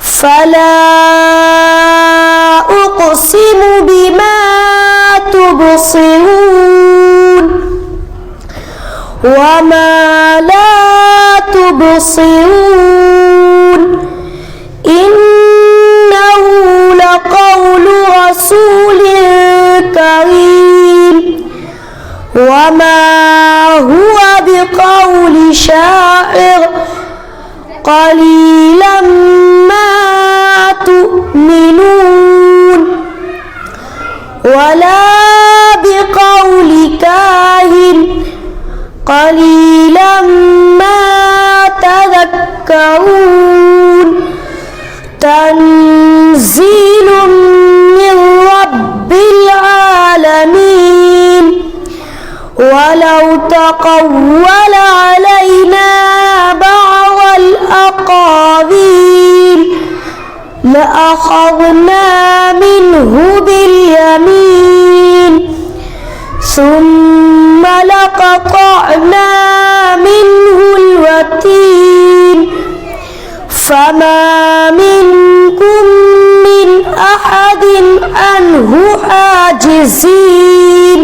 فلا أقسم بما تبصرون وما لا تبصرون إنه لقول رسول كريم وما هو بقول شاعر قليلا ما تؤمنون ولا بقول كاهن قليلا ما تذكرون تنزيل من رب العالمين ولو تقول علينا بعض الأقاويل لأخذنا منه باليمين ثم لقطعنا منه الوتين فما منكم من أحد عنه حاجزين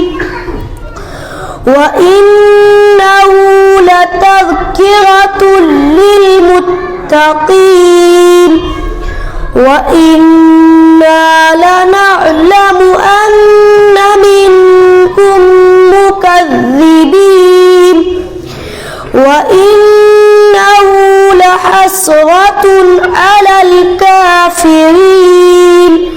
وإنه لتذكرة للمتقين وإنا لنعلم أن منكم مكذبين وإنه لحسرة على الكافرين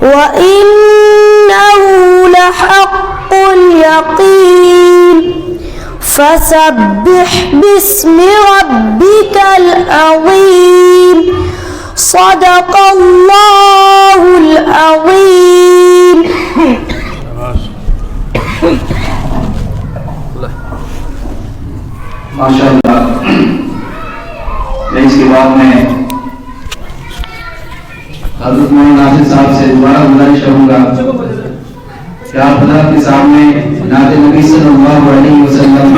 وإنه لحق اليقين فسبح باسم ربك العظيم صدق الله العظيم. माशाअल्लाह। मैं इसके बाद में हज़रत मौलाना नासिर साहब से दोबारा गुजारिश करूंगा कि आप हज़रात के सामने नाते नबी सल्लल्लाहु अलैहि वसल्लम